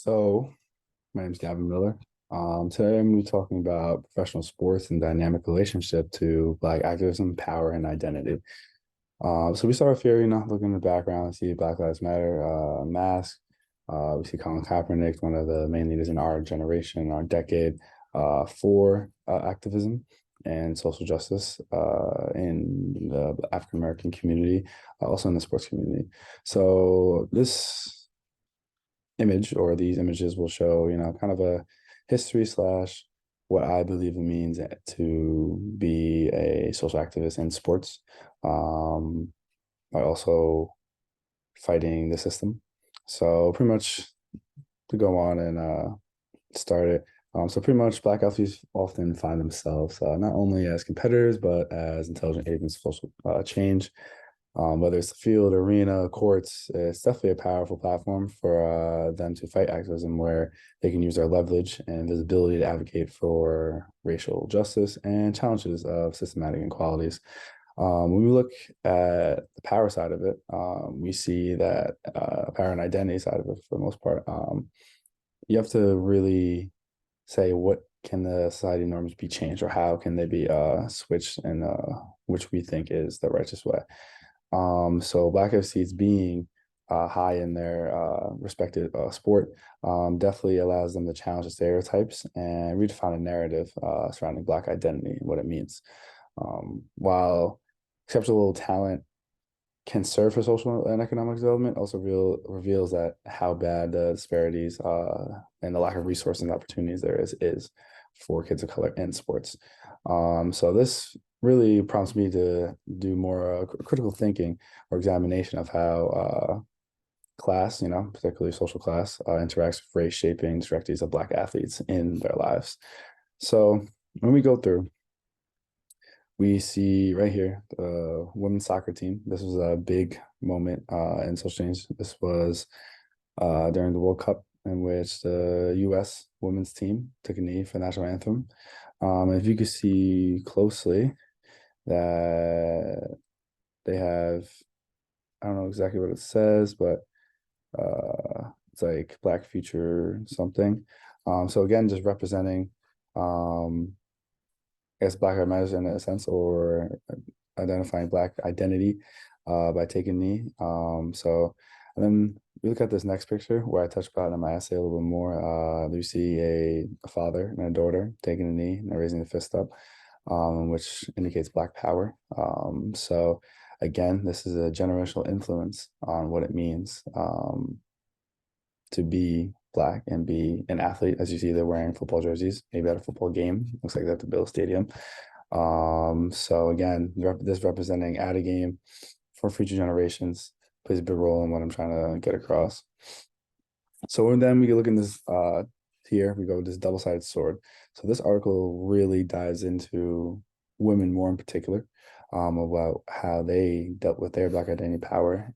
So, my name is Gavin Miller. Today I'm going to be talking about professional sports and dynamic relationship to Black activism, power, and identity. So we start off here, looking in the background, see Black Lives Matter mask. We see Colin Kaepernick, one of the main leaders in our generation, our decade, for activism and social justice in the African American community, also in the sports community. So this image or these images will show, kind of a history slash what I believe it means to be a social activist in sports, by also fighting the system. So pretty much to go on and start it. So pretty much Black athletes often find themselves not only as competitors, but as intelligent agents of social change. Whether it's the field, arena, courts, it's definitely a powerful platform for them to fight activism where they can use their leverage and visibility to advocate for racial justice and challenges of systematic inequalities. When we look at the power side of it, we see that power and identity side of it, for the most part, you have to really say what can the society norms be changed or how can they be switched in which we think is the righteous way. So Black FCs being high in their respected sport definitely allows them to challenge the stereotypes and redefine a narrative surrounding Black identity and what it means. While exceptional talent can serve for social and economic development, also reveals that how bad the disparities and the lack of resources and opportunities there is for kids of color in sports. So this really prompts me to do more critical thinking or examination of how class, particularly social class, interacts with race shaping trajectories of Black athletes in their lives. So when we go through, we see right here the women's soccer team. This was a big moment in social change. This was during the World Cup in which the U.S. women's team took a knee for the national anthem. If you could see closely that they have, I don't know exactly what it says, but it's like Black Future something. So again, just representing I guess Black Lives Matter in a sense, or identifying Black identity by taking knee. And then we look at this next picture where I touched about in my essay a little bit more. You see a father and a daughter taking a knee and raising the fist up, which indicates Black power. So again, this is a generational influence on what it means to be Black and be an athlete. As you see, they're wearing football jerseys, maybe at a football game. Looks like they're at the Bill Stadium. So again, this representing at a game for future generations plays a big role in what I'm trying to get across. So then we can look in this here, we go this double-sided sword. So this article really dives into women more in particular, about how they dealt with their Black identity power,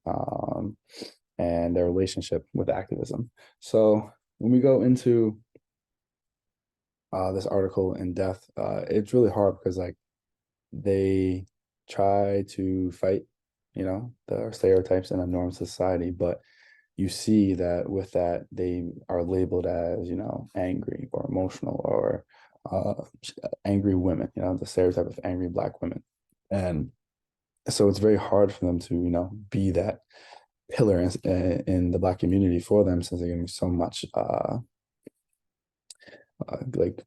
and their relationship with activism. So when we go into this article in depth, it's really hard because they try to fight, the stereotypes and the norms of society, but you see that with that they are labeled as, angry or emotional or angry women, the stereotype of angry Black women. And so it's very hard for them to, be that pillar in the Black community for them, since they're getting so much like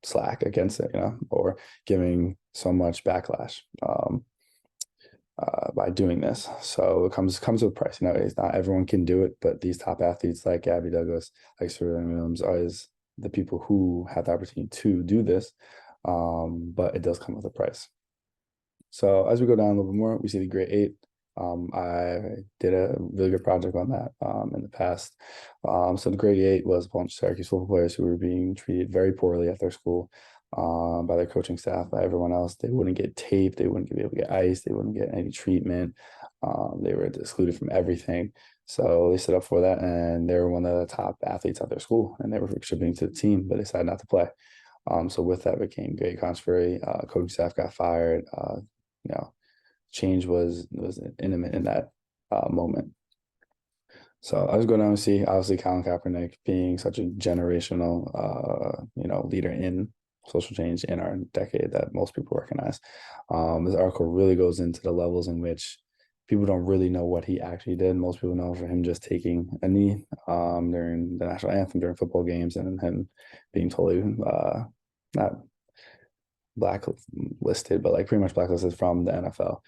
slack against it, or giving so much backlash by doing this. So it comes with a price. It's not everyone can do it, but these top athletes like Gabby Douglas, like Serena Williams, are the people who have the opportunity to do this. But it does come with a price. So as we go down a little bit more, we see the Great Eight. I did a really good project on that in the past. So the Grade 8 was a bunch of Syracuse football players who were being treated very poorly at their school, by their coaching staff, by everyone else. They wouldn't get tape, they wouldn't be able to get ice, they wouldn't get any treatment. They were excluded from everything. So they stood up for that, and they were one of the top athletes at their school, and they were contributing to the team, but they decided not to play. So with that became great controversy. Coaching staff got fired. You know, change was intimate in that moment. So I was going down to see obviously Colin Kaepernick being such a generational, leader in social change in our decade that most people recognize. This article really goes into the levels in which people don't really know what he actually did. Most people know for him just taking a knee during the national anthem during football games and him being totally not blacklisted, but like pretty much blacklisted from the NFL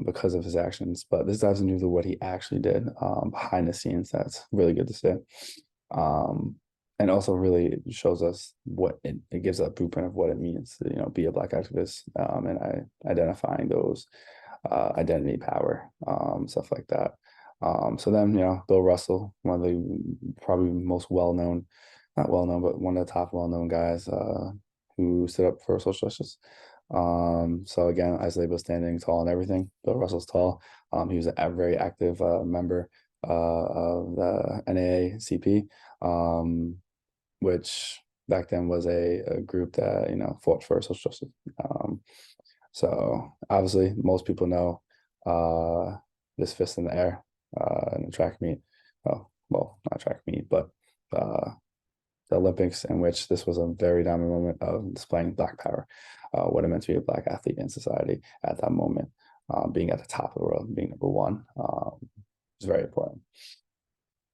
because of his actions. But this dives into what he actually did behind the scenes. That's really good to see. Um, and also really shows us what it gives a blueprint of what it means to, be a black activist and identifying those identity power, stuff like that. So then, Bill Russell, one of the probably most well-known, not well-known, but one of the top well-known guys who stood up for social justice. So again, Isley was standing tall and everything. Bill Russell's tall. He was a very active member of the NAACP, which back then was a group that fought for social justice. So obviously, most people know this fist in the air in the track meet. Oh, well, not track meet, but uh, the Olympics, in which this was a very dominant moment of displaying Black power, what it meant to be a Black athlete in society at that moment, being at the top of the world, being number one, was very important.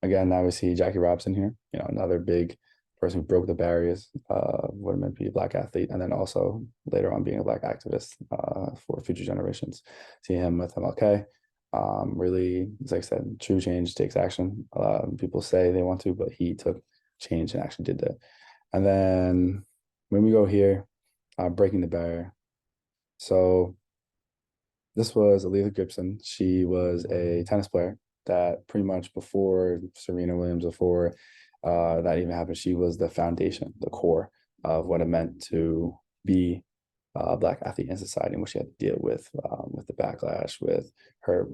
Again, now we see Jackie Robinson here, another big person who broke the barriers of what it meant to be a Black athlete, and then also later on being a Black activist for future generations. See him with MLK. Really, as I said, true change takes action. People say they want to, but he took change and actually did that. And then when we go here, breaking the barrier. So this was Aliyah Gibson. She was a tennis player that pretty much before Serena Williams, before that even happened, she was the foundation, the core of what it meant to be a Black athlete in society and what she had to deal with the backlash, with her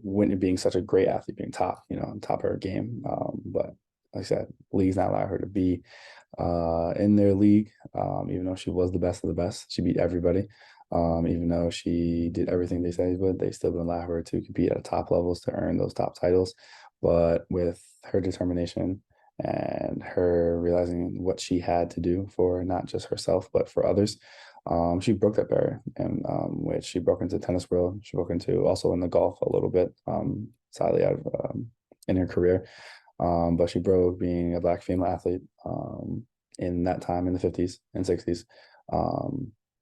Whitney being such a great athlete, being top, on top of her game. But like I said, leagues not allow her to be in their league, even though she was the best of the best. She beat everybody. Even though she did everything they said she would, they still would allow her to compete at top levels to earn those top titles. But with her determination and her realizing what she had to do for not just herself, but for others, she broke that barrier, and which she broke into tennis world. She broke into also in the golf a little bit, sadly out of in her career. But she broke being a Black female athlete in that time in the 50s and 60s.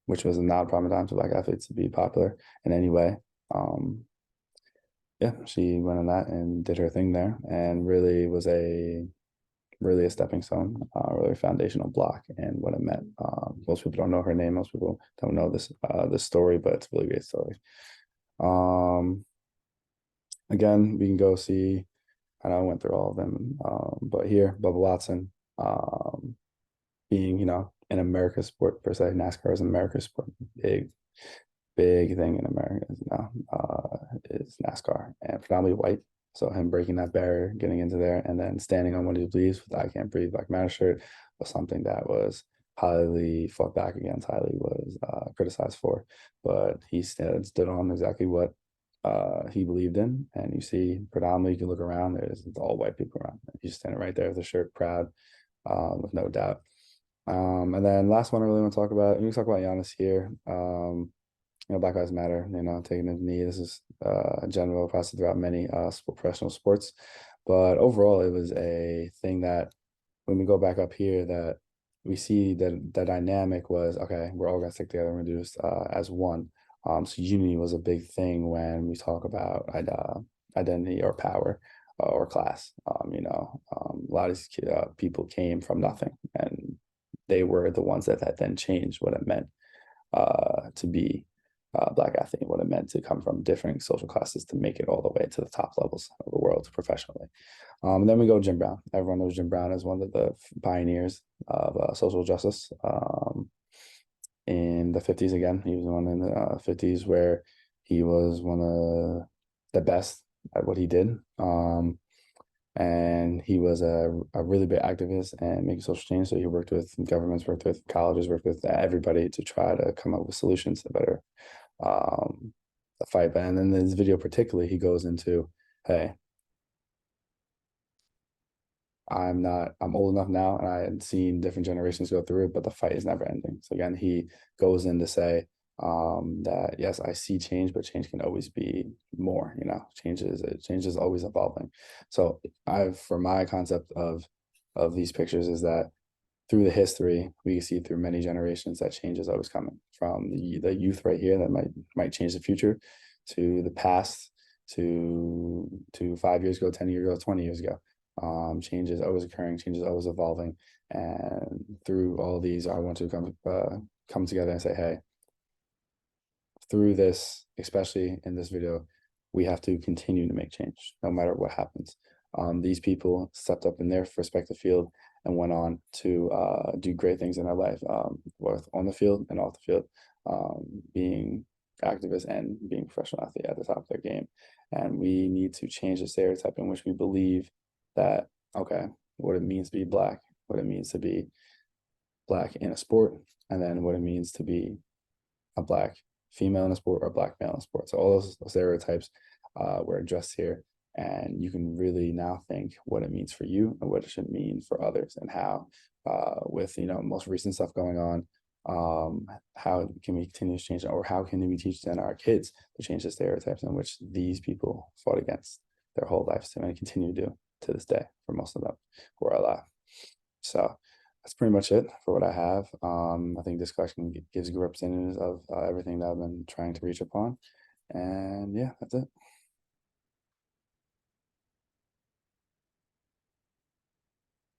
Which was not a prominent time for Black athletes to be popular in any way. Yeah, she went on that and did her thing there, and really was really a stepping stone, really a foundational block and what it meant. Most people don't know her name. Most people don't know this story, but it's a really great story. Again, we can go see. I know I went through all of them, but here, Bubba Watson, being an America's sport per se. NASCAR is an America's sport. Big thing in America is NASCAR, and predominantly white. So him breaking that barrier, getting into there, and then standing on what he believes with "I Can't Breathe" Black Matter shirt was something that was highly fought back against, highly was criticized for. But he stood on exactly what he believed in. And you see, predominantly, you can look around, there's all white people around. He's standing right there with the shirt, proud, with no doubt. And then last one I really want to talk about, we can talk about Giannis here. Black Lives Matter, taking a knee. This is a general process throughout many professional sports. But overall, it was a thing that when we go back up here, that we see that the dynamic was, okay, we're all going to stick together and do this as one. So unity was a big thing when we talk about identity or power or class. A lot of these people came from nothing, and they were the ones that then changed what it meant to be Black athlete, what it meant to come from different social classes to make it all the way to the top levels of the world professionally. And then we go Jim Brown. Everyone knows Jim Brown as one of the pioneers of social justice in the 50s. Again, he was one in the 50s where he was one of the best at what he did. And he was a really big activist and making social change. So he worked with governments, worked with colleges, worked with everybody to try to come up with solutions to better the fight. And then in this video particularly, he goes into, hey, I'm old enough now and I had seen different generations go through it, but the fight is never ending. So again, he goes in to say that yes, I see change, but change can always be more, change is always evolving. So for my concept of these pictures is that through the history, we see through many generations that change is always coming from the youth right here that might change the future to the past to 5 years ago, 10 years ago, 20 years ago. Change is always occurring, change is always evolving. And through all these, I want to come together and say, hey, through this, especially in this video, we have to continue to make change no matter what happens. These people stepped up in their respective field and went on to do great things in their life, both on the field and off the field, being activists and being professional athlete at the top of their game. And we need to change the stereotype in which we believe that, okay, what it means to be Black, what it means to be Black in a sport, and then what it means to be a Black female in a sport or a Black male in a sport. So all those stereotypes were addressed here. And you can really now think what it means for you and what it should mean for others, and how, with most recent stuff going on, how can we continue to change, or how can we teach then our kids to change the stereotypes in which these people fought against their whole lives and continue to do to this day for most of them who are alive. So that's pretty much it for what I have. I think this question gives good representatives of everything that I've been trying to reach upon. And yeah, that's it.